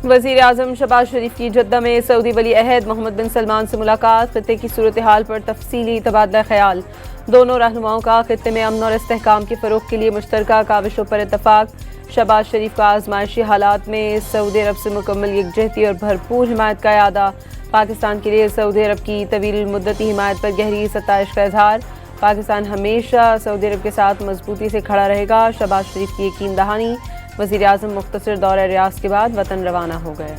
वज़ीर आज़म शहबाज शरीफ की जद्दा में सऊदी वली अहद मोहम्मद बिन सलमान से मुलाकात। खित्ते की सूरत हाल पर तफसीली तबादला ख्याल। दोनों रहनुमाओं का खित्ते में अमन और इस्तेहकाम के फ़रोग़ के लिए मुश्तरका काविशों पर इत्तफ़ाक़। शहबाज शरीफ का आज़माइशी हालात में सऊदी अरब से मुकम्मल यकजहती और भरपूर हिमायत का इरादा। पाकिस्तान के लिए सऊदी अरब की तवील मुद्दती हिमायत पर गहरी सताइश का इजहार। पाकिस्तान हमेशा सऊदी अरब के साथ मजबूती से खड़ा रहेगा। शहबाज शरीफ की यकीन दहानी। वज़ीर आज़म मुख्तसर दौरा रियाज़ के बाद वतन रवाना हो गए।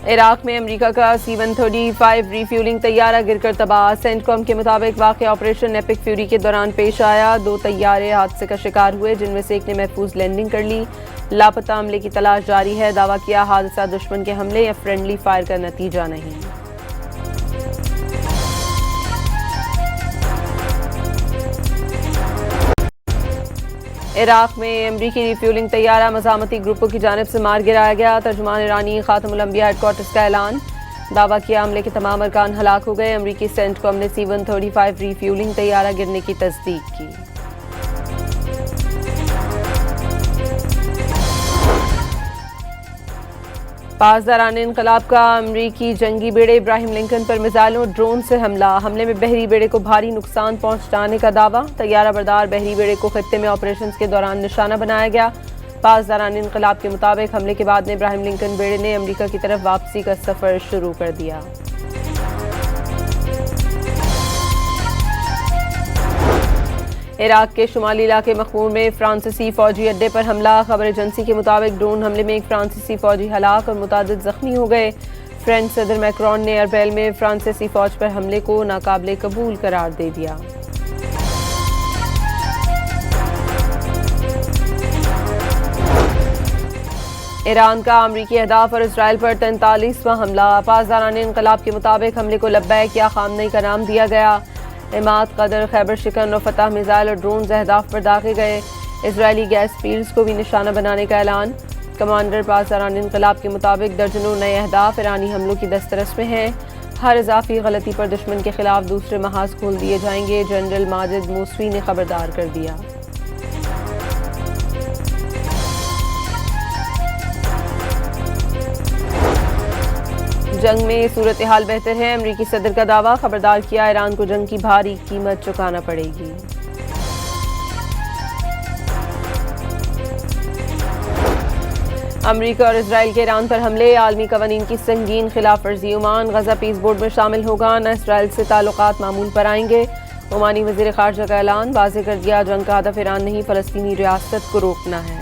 इराक में अमेरिका का C-135 रीफ्यूलिंग तैयारा गिरकर तबाह। सेंटकॉम के मुताबिक वाक़या ऑपरेशन एपिक फ्यूरी के दौरान पेश आया। 2 तैयारे हादसे का शिकार हुए, जिनमें से एक ने महफूज लैंडिंग कर ली। लापता अमले की तलाश जारी है। दावा किया हादसा दुश्मन के हमले या फ्रेंडली फायर का नतीजा नहीं। इराक में अमरीकी रिफ्यूलिंग तैयारा मज़ामती ग्रुपों की जानिब से मार गिराया गया। तर्जुमान ईरानी खातमुल अंबिया हेडक्वार्टर्स का ऐलान। दावा किया हमले के तमाम अरकान हलाक हो गए। अमरीकी सेंटकॉम ने C-135 रिफ्यूलिंग तैयारा गिरने की तस्दीक की। पासदारान इनकलाब का अमरीकी जंगी बेड़े इब्राहिम लिंकन पर मिसाइलों ड्रोन से हमले में बहरी बेड़े को भारी नुकसान पहुंचाने का दावा। तैयारा बरदार बहरी बेड़े को खित्ते में ऑपरेशंस के दौरान निशाना बनाया गया। पासदारान इनकलाब के मुताबिक हमले के बाद इब्राहिम लिंकन बेड़े ने अमरीका की तरफ वापसी का सफर शुरू कर दिया। इराक के शुमाली इलाके मखमूर में फ्रांसीसी फौजी अड्डे पर हमला। खबर एजेंसी के मुताबिक ड्रोन हमले में एक फ्रांसीसी फौजी हलाक और मुतादिद जख्मी हो गए। फ्रेंच सदर मैक्रोन ने अरबैल में फ्रांसीसी फौज पर हमले को नाकाबिले कबूल करार दे दिया। ईरान का अमरीकी अहदाफ और इसराइल पर 43वां हमला। पासदारान इनकलाब के मुताबिक हमले को लब्बैक या खामनई का नाम दिया गया। इमाद कदर खैबर शिकन और फतह मिसाइल और ड्रोन अहदाफ पर दागे गए। इजरायली गैस फील्ड्स को भी निशाना बनाने का ऐलान। कमांडर पासदारान इनकलाब के मुताबिक दर्जनों नए अहदाफ ईरानी हमलों की दस्तरस में हैं। हर इजाफी गलती पर दुश्मन के खिलाफ दूसरे महाज खोल दिए जाएंगे। जनरल माजिद मूसवी ने खबरदार कर दिया। जंग में सूरत हाल बेहतर है, अमरीकी सदर का दावा। खबरदार किया ईरान को जंग की भारी कीमत चुकाना पड़ेगी। अमरीका और इजराइल के ईरान पर हमले, आलमी कवानीन की संगीन खिलाफ वर्जी। ओमान गजा पीस बोर्ड में शामिल होगा, न इसराइल से ताल्लुकात मामूल पर आएंगे। ओमानी वजीर खारजा का ऐलान। वाज़ेह कर दिया जंग का हदफ ईरान नहीं, फलस्तीनी रियासत को रोकना है।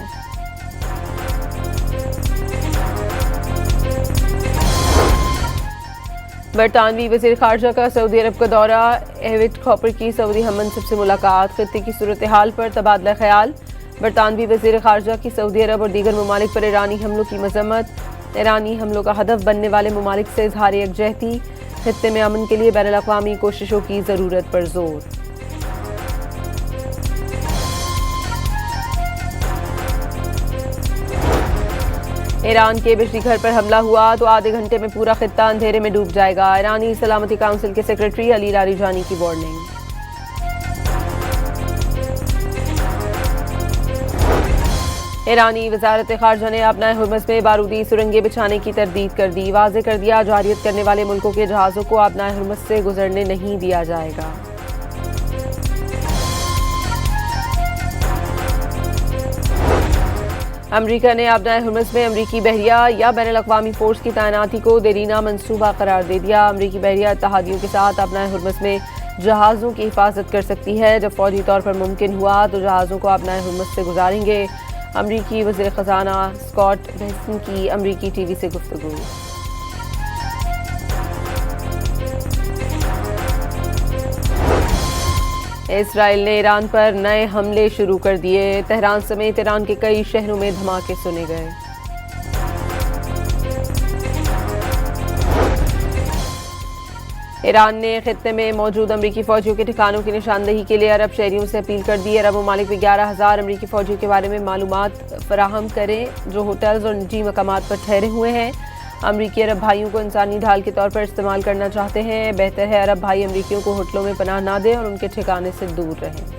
बरतानवी वज़ीर खारजा का सऊदी अरब का दौरा। एविट कॉपर की सऊदी हम मनसब से मुलाकात। खित्ते की सूरत हाल पर तबादला ख्याल। बरतानवी वज़ीर खारजा की सऊदी अरब और दीगर ममालिक पर ईरानी हमलों की मजम्मत। ईरानी हमलों का हदफ बनने वाले ममालिक से इजहार यकजहती। खित्ते में अमन के लिए बैनुल अक़वामी कोशिशों की ज़रूरत पर जोर। ईरान के बिजली घर पर हमला हुआ तो आधे घंटे में पूरा खित्ता अंधेरे में डूब जाएगा। ईरानी सलामती काउंसिल के सेक्रेटरी अली लारीजानी की वार्निंग। ईरानी वजारत खारजा ने अपना हुर्मस में बारूदी सुरंगें बिछाने की तरदीद कर दी। वाज़ेह कर दिया जारियत करने वाले मुल्कों के जहाज़ों को अपना हुर्मस से गुजरने नहीं दिया जाएगा। अमरीका ने अपना हुर्मस में अमरीकी बहरिया या बैनुल अक़वामी फ़ोर्स की तैनाती को देरीना मंसूबा करार दे दिया। अमरीकी बहरिया इत्तहादियों के साथ अपना हुर्मस में जहाज़ों की हिफाजत कर सकती है। जब फौजी तौर पर मुमकिन हुआ तो जहाज़ों को अपना हुर्मस से गुजारेंगे। अमरीकी वज़ीर ख़ज़ाना स्कॉट बेसन की अमरीकी टीवी से गुफ्तगू। इसराइल ने ईरान पर नए हमले शुरू कर दिए। तेहरान समेत ईरान के कई शहरों में धमाके सुने गए। ईरान ने खित्ते में मौजूद अमरीकी फौजियों के ठिकानों की निशानदेही के लिए अरब शहरियों से अपील कर दी। अरब ममालिक में 11,000 अमरीकी फौजियों के बारे में मालूमात फराहम करें जो होटल्स और निजी मकामात पर ठहरे हुए हैं। अमरीकी अरब भाइयों को इंसानी ढाल के तौर पर इस्तेमाल करना चाहते हैं। बेहतर है अरब भाई अमरीकियों को होटलों में पनाह ना दें और उनके ठिकाने से दूर रहें।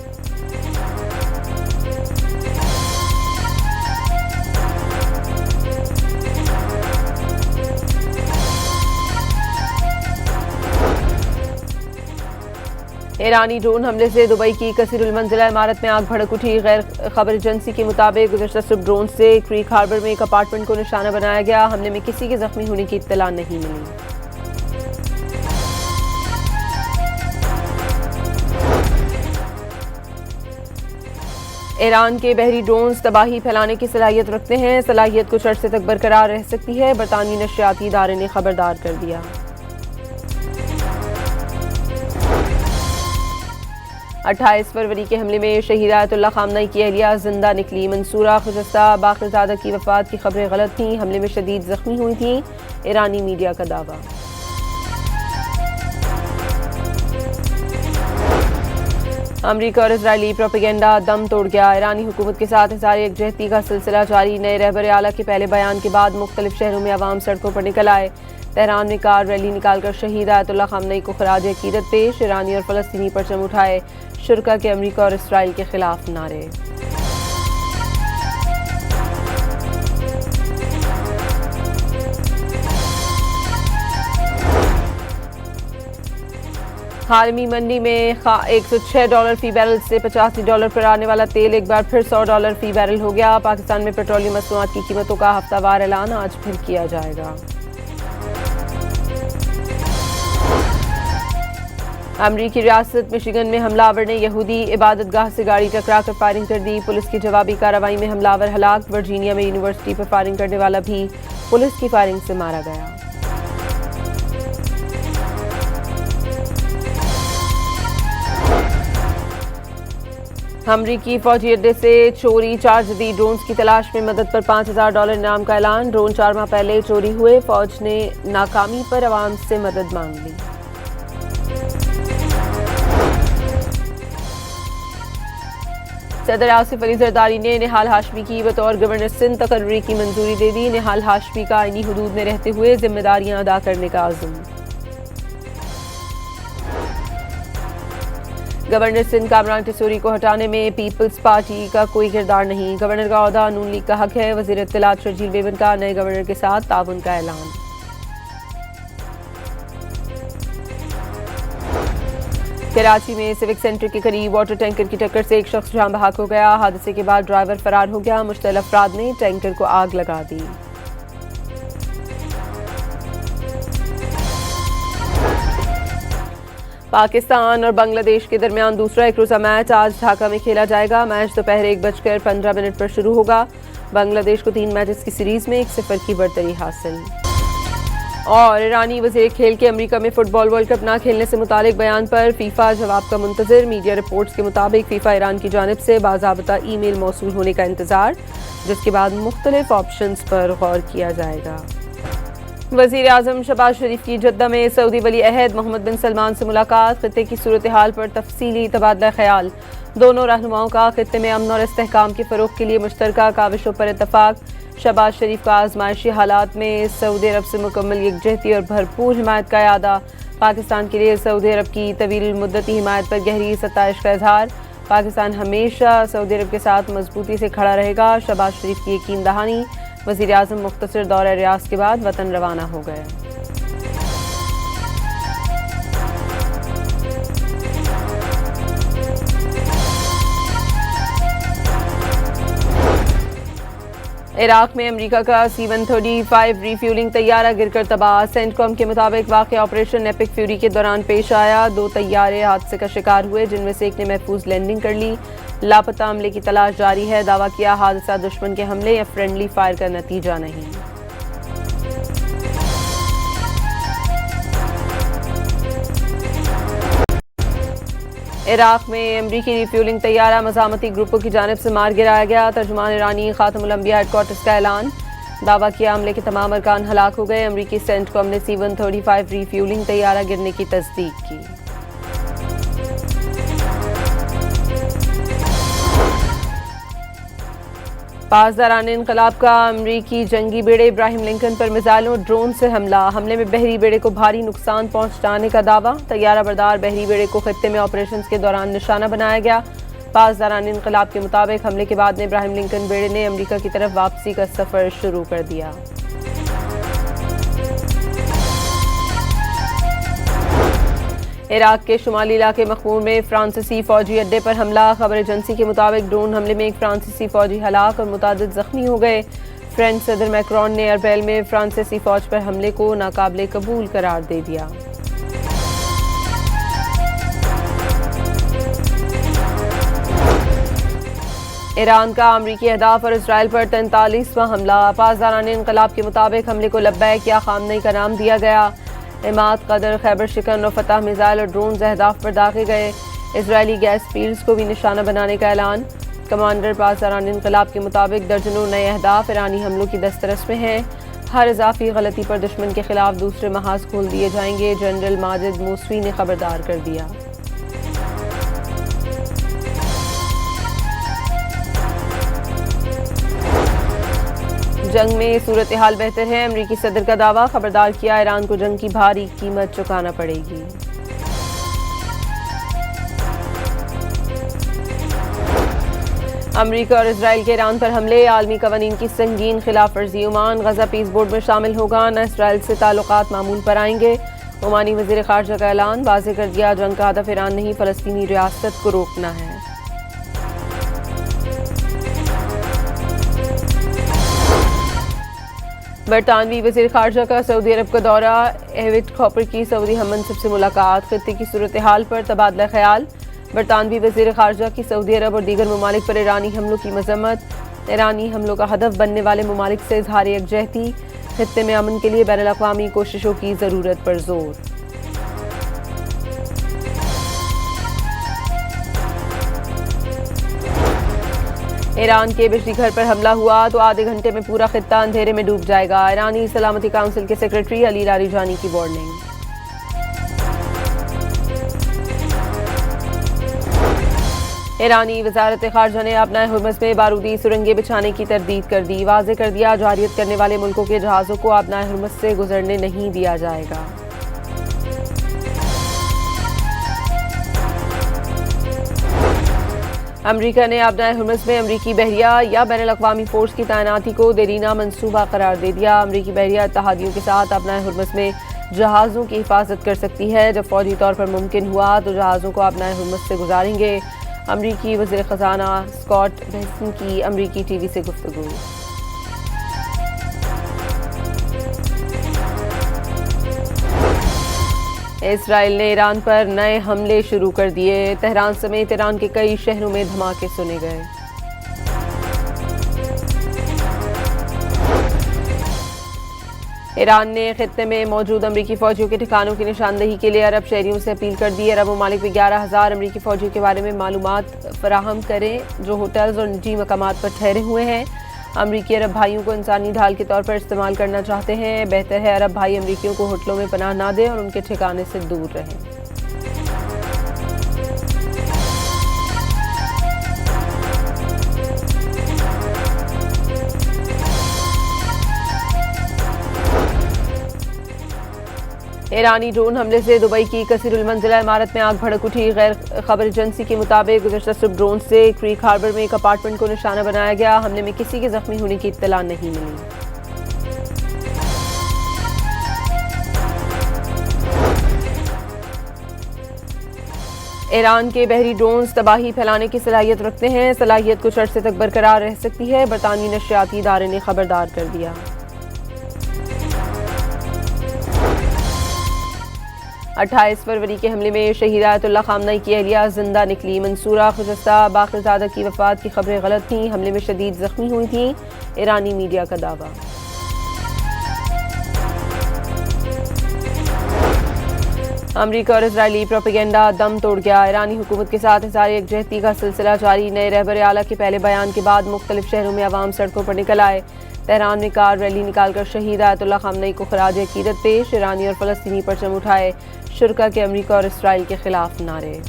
ईरानी ड्रोन हमले से दुबई की कसीरुल मंजिला इमारत में आग भड़क उठी। गैर खबर एजेंसी के मुताबिक गुज़श्ता सुबह ड्रोन से क्रीक हार्बर में एक अपार्टमेंट को निशाना बनाया गया। हमले में किसी के जख्मी होने की इत्तला नहीं मिली। ईरान के बहरी ड्रोन्स तबाही फैलाने की सलाहियत रखते हैं। सलाहियत कुछ अरसे तक बरकरार रह सकती है। बरतानवी नशरियाती इदारे ने खबरदार कर दिया। 28 फरवरी के हमले में शहीद आयतुल्लाह खामनई की अहलिया जिंदा निकली। मंसूरा खुजस्ता बाक़िरज़ादा की वफ़ात की खबरें गलत थीं। हमले में शदीद जख्मी हुई थी, ईरानी मीडिया का दावा। अमरीका और इजरायली प्रोपेगेंडा दम तोड़ गया। ईरानी हुकूमत के साथ इज़हार यकजहती का सिलसिला जारी। नए रहबर आला के पहले बयान के बाद मुख्तलिफ शहरों में अवाम सड़कों पर निकल आए। तेहरान में कार रैली निकालकर शहीद आयतुल्लाह खामनई को खराज अकीदत पेश। ईरानी और फ़लस्तीनी परचम उठाए। शुरा के अमरीका और इसराइल के खिलाफ नारे। आलमी मंडी में $106 फी बैरल से $85 पर आने वाला तेल एक बार फिर $100 फी बैरल हो गया। पाकिस्तान में पेट्रोलियम मसनूआत की कीमतों का हफ्तावार ऐलान आज फिर किया जाएगा। अमरीकी रियासत मिशिगन में हमलावर ने यहूदी इबादतगाह से गाड़ी टकरा कर फायरिंग कर दी। पुलिस की जवाबी कार्रवाई में हमलावर हलाक। वर्जीनिया में यूनिवर्सिटी पर फायरिंग करने वाला भी पुलिस की फायरिंग से मारा गया। अमरीकी फौजी अड्डे से चोरी 4 जदीद ड्रोन्स की तलाश में मदद पर $5000 इनाम का ऐलान। ड्रोन 4 माह पहले चोरी हुए। फौज ने नाकामी पर अवाम से मदद मांग ली। सदर आसिफ अली जरदारी ने निहाल हाशमी की बतौर गवर्नर सिंध तकर्री की मंजूरी दे दी। निहाल हाशमी का आईनी हुदूद में रहते हुए जिम्मेदारियां अदा करने का आज़म। गवर्नर सिंध कामरान टिसोरी को हटाने में पीपल्स पार्टी का कोई किरदार नहीं। गवर्नर का ओहदा नून लीग का हक है। वज़ीर इत्तलात शर्जील बेबन का नए गवर्नर के साथ ताउन का ऐलान। कराची में सिविक सेंटर के करीब वाटर टैंकर की टक्कर से एक शख्स जान बहक हो गया। हादसे के बाद ड्राइवर फरार हो गया। मुश्तल अफराद ने टैंकर को आग लगा दी। पाकिस्तान और बांग्लादेश के दरमियान दूसरा एक रोज़ा मैच आज ढाका में खेला जाएगा। मैच दोपहर 1:15 पर शुरू होगा। बांग्लादेश को 3 मैचेस की सीरीज में 1-0 की बढ़तरी हासिल। और ईरानी वज़ीर खेल के अमेरिका में फुटबॉल वर्ल्ड कप ना खेलने से मुतालिक बयान पर फीफा जवाब का मुंतज़िर। मीडिया रिपोर्ट्स के मुताबिक फीफा ईरान की जानिब से बाज़ाबता ईमेल मौसूल होने का इंतज़ार, जिसके बाद मुख्तलिफ ऑप्शंस पर गौर किया जाएगा। वज़ीर आज़म शहबाज शरीफ की जद्दा में सऊदी वली अहद मोहम्मद बिन सलमान से मुलाकात। खित्ते की सूरत हाल पर तफसीली तबादला ख्याल। दोनों रहनुमाओं का खित्ते में अमन और इस्तेहकाम के फ़रोग़ के लिए मुश्तरका काविशों पर इत्तफ़ाक़। शहबाज शरीफ का आज़माइशी हालात में सऊदी अरब से मुकम्मल यकजहती और भरपूर हिमायत का इरादा। पाकिस्तान के लिए सऊदी अरब की तवील मुद्दती हिमायत पर गहरी सताइश का इजहार। पाकिस्तान हमेशा सऊदी अरब के साथ मजबूती से खड़ा रहेगा। शहबाज शरीफ की यकीन दहानी। वज़ीर आज़म मुख्तसर दौरे रियाज़ के बाद वतन रवाना हो गए। इराक में अमेरिका का C-135 रीफ्यूलिंग तैयारा गिरकर तबाह। सेंटकॉम के मुताबिक वाक़या ऑपरेशन एपिक फ्यूरी के दौरान पेश आया। 2 तैयारे हादसे का शिकार हुए, जिनमें से एक ने महफूज लैंडिंग कर ली। लापता अमले की तलाश जारी है। दावा किया हादसा दुश्मन के हमले या फ्रेंडली फायर का नतीजा नहीं। इराक में अमरीकी रिफ्यूलिंग तैयारा मज़ामती ग्रुपों की जानिब से मार गिराया गया। तर्जुमान ईरानी ख़ातमुल अंबिया हेडक्वार्टर्स का ऐलान। दावा किया हमले के तमाम अरकान हलाक हो गए। अमरीकी सेंटकॉम ने C-135 रिफ्यूलिंग तैयारा गिरने की तस्दीक की। पासदारान इनकलाब का अमरीकी जंगी बेड़े इब्राहिम लिंकन पर मिसाइलों ड्रोन से हमले में बहरी बेड़े को भारी नुकसान पहुंचाने का दावा। तैयारा बरदार बहरी बेड़े को खत्ते में ऑपरेशन के दौरान निशाना बनाया गया। पासदारान इनकलाब के मुताबिक हमले के बाद इब्राहिम लिंकन बेड़े ने अमरीका की तरफ वापसी का सफर शुरू कर दिया। इराक के शुमाली इलाके मखमूर में फ्रांसीसी फौजी अड्डे पर हमला। खबर एजेंसी के मुताबिक ड्रोन हमले में एक फ्रांसीसी फौजी हलाक और मुतादिद जख्मी हो गए। फ्रेंच सदर मैक्रोन ने अरबैल में फ्रांसीसी फौज पर हमले को नाकाबिले कबूल करार दे दिया। ईरान का अमरीकी अहदाफ और इसराइल पर 43वां हमला। पासदारान इनकलाब के मुताबिक हमले को लब्बैक या खामनई का नाम दिया गया। इमाद कदर, खैबर शिकन और फतह मिसाइल और ड्रोन अहदाफ पर दागे गए। इजरायली गैस फील्ड्स को भी निशाना बनाने का ऐलान। कमांडर पासदारान इनकलाब के मुताबिक दर्जनों नए अहदाफ ईरानी हमलों की दस्तरस में हैं। हर इजाफी गलती पर दुश्मन के खिलाफ दूसरे महाज खोल दिए जाएंगे। जनरल माजिद मूसवी ने खबरदार कर दिया। जंग में सूरत हाल बेहतर है, अमरीकी सदर का दावा। खबरदार किया, ईरान को जंग की भारी कीमत चुकाना पड़ेगी। अमरीका और इजराइल के ईरान पर हमले, आलमी कवानीन की संगीन खिलाफ वर्जी। ओमान गजा पीस बोर्ड में शामिल होगा, न इसराइल से ताल्लुकात मामूल पर आएंगे। ओमानी वजीर खारजा का ऐलान, वाज़ेह कर दिया जंग का हदफ ईरान नहीं, फलस्तीनी रियासत को रोकना है। बरतानवी वज़ीर ख़ारजा का सऊदी अरब का दौरा। एविट कॉपर की सऊदी हम मनसब से मुलाकात। खित्ते की सूरत हाल पर तबादला ख्याल। बरतानवी वज़ीर ख़ारजा की सऊदी अरब और दीगर ममालिक पर ईरानी हमलों की मजम्मत। ईरानी हमलों का हदफ बनने वाले ममालिक से इजहार यकजहती। खित्ते में अमन के लिए बैनुल-अक़वामी कोशिशों की ज़रूरत पर जोर। ईरान के बिजली घर पर हमला हुआ तो आधे घंटे में पूरा खित्ता अंधेरे में डूब जाएगा। ईरानी सलामती काउंसिल के सेक्रेटरी अली लारीजानी की वार्निंग। ईरानी वजारत खारजा ने अपना हुर्मस में बारूदी सुरंगें बिछाने की तरदीद कर दी। वाज़ेह कर दिया, जारियत करने वाले मुल्कों के जहाज़ों को अपना हुर्मस से गुजरने नहीं दिया जाएगा। अमरीका ने अपना हुर्मस में अमरीकी बहरिया या बैनुल-अक़वामी फ़ोर्स की तैनाती को देरीना मंसूबा करार दे दिया। अमरीकी बहरिया इत्तेहादियों के साथ अपना हुर्मस में जहाज़ों की हिफाजत कर सकती है। जब फौजी तौर पर मुमकिन हुआ तो जहाज़ों को अपना हुर्मस से गुजारेंगे। अमरीकी वज़ीर ख़ज़ाना स्कॉट बेसन की अमरीकी टीवी से गुफ्तगू। इसराइल ने ईरान पर नए हमले शुरू कर दिए। तेहरान समेत ईरान के कई शहरों में धमाके सुने गए। ईरान ने खित्ते में मौजूद अमरीकी फौजियों के ठिकानों की निशानदेही के लिए अरब शहरियों से अपील कर दी। अरब ममालिक में 11,000 अमरीकी फौजियों के बारे में मालूमात फराहम करें जो होटल्स और निजी मकामात पर ठहरे हुए हैं। अमरीकी अरब भाइयों को इंसानी ढाल के तौर पर इस्तेमाल करना चाहते हैं। बेहतर है अरब भाई अमरीकियों को होटलों में पनाह ना दें और उनके ठिकाने से दूर रहें। ईरानी ड्रोन हमले से दुबई की कसीरुल मंजिला इमारत में आग भड़क उठी। गैर खबर एजेंसी के मुताबिक गुज़श्ता सुबह ड्रोन से क्रीक हार्बर में एक अपार्टमेंट को निशाना बनाया गया। हमले में किसी के जख्मी होने की इत्तला नहीं मिली। ईरान के बहरी ड्रोन्स तबाही फैलाने की सलाहियत रखते हैं। सलाहियत कुछ अरसे तक बरकरार रह सकती है। बरतानवी नशरियाती इदारे ने खबरदार कर दिया। 28 फरवरी के हमले में शहीद आयतुल्लाह खामनई की अहलिया जिंदा निकली। मंसूरा खुजस्ता बाक़िरज़ादा की वफ़ात की खबरें गलत थीं। हमले में शदीद जख्मी हुई थी, ईरानी मीडिया का दावा। अमरीका और इजरायली प्रोपेगेंडा दम तोड़ गया। ईरानी हुकूमत के साथ इज़हार यकजहती का सिलसिला जारी। नए रहबर आला के पहले बयान के बाद मुख्तलिफ शहरों में अवाम सड़कों पर निकल आए। तेहरान में कार रैली निकालकर शहीद आयतुल्लाह खामनई को खराज अकीदत पेश। ईरानी और फ़लस्तीनी परचम उठाए। शुरका के अमरीका और इसराइल के खिलाफ नारे।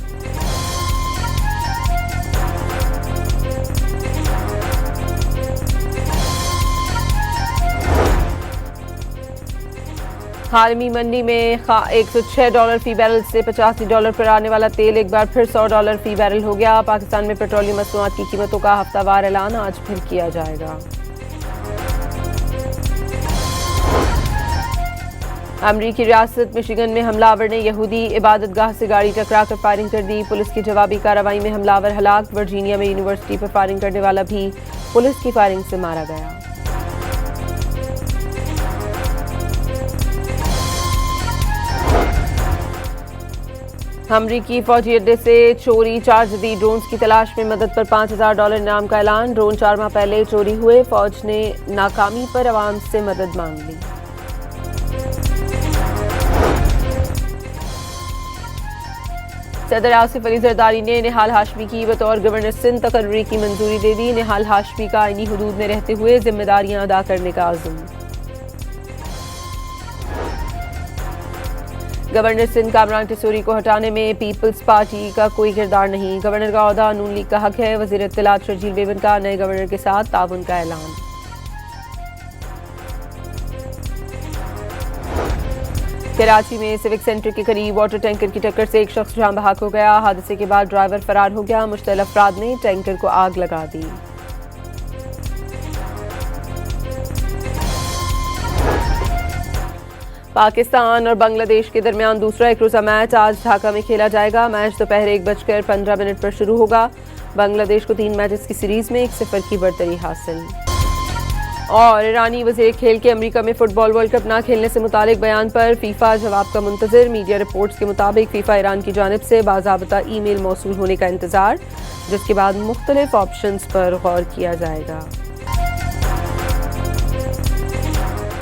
आलमी मंडी में $106 फी बैरल से $85 पर आने वाला तेल एक बार फिर $100 फी बैरल हो गया। पाकिस्तान में पेट्रोलियम मसनूआत की कीमतों का हफ्तावार ऐलान आज फिर किया जाएगा। अमरीकी रियासत मिशिगन में हमलावर ने यहूदी इबादतगाह से गाड़ी टकरा कर फायरिंग कर दी। पुलिस की जवाबी कार्रवाई में हमलावर हलाक। वर्जीनिया में यूनिवर्सिटी पर फायरिंग करने वाला भी पुलिस की फायरिंग से मारा गया। अमरीकी फौजी अड्डे से चोरी 4 जदीद ड्रोन्स की तलाश में मदद पर $5000 इनाम का ऐलान। ड्रोन 4 माह पहले चोरी हुए। फौज ने नाकामी पर अवाम से मदद मांग ली। सदर आसिफ अली जरदारी ने निहाल हाशमी की बतौर गवर्नर सिंध तकर्री की मंजूरी दे दी। निहाल हाशमी का आईनी हुदूद में रहते हुए जिम्मेदारियां अदा करने का आज़म। गवर्नर सिंध कामरान टिसोरी को हटाने में पीपल्स पार्टी का कोई किरदार नहीं। गवर्नर का ओहदा नून लीग का हक है। वज़ीर इत्तलात शर्जील बेबन का नए गवर्नर के साथ ताउन का ऐलान। कराची में सिविक सेंटर के करीब वाटर टैंकर की टक्कर से एक शख्स जान बहक हो गया। हादसे के बाद ड्राइवर फरार हो गया। मुश्तल अफराद ने टैंकर को आग लगा दी। पाकिस्तान और बांग्लादेश के दरमियान दूसरा एक रोज़ा मैच आज ढाका में खेला जाएगा। मैच दोपहर 1:15 पर शुरू होगा। बांग्लादेश को 3 मैचेस की सीरीज में 1-0 की बढ़तरी हासिल। और ईरानी वज़ीर खेल के अमेरिका में फुटबॉल वर्ल्ड कप ना खेलने से मुतालिक बयान पर फीफा जवाब का मुंतज़िर। मीडिया रिपोर्ट्स के मुताबिक फीफा ईरान की जानिब से बाज़ाब्ता ईमेल मौसूल होने का इंतज़ार, जिसके बाद मुख्तलिफ ऑप्शंस पर गौर किया जाएगा।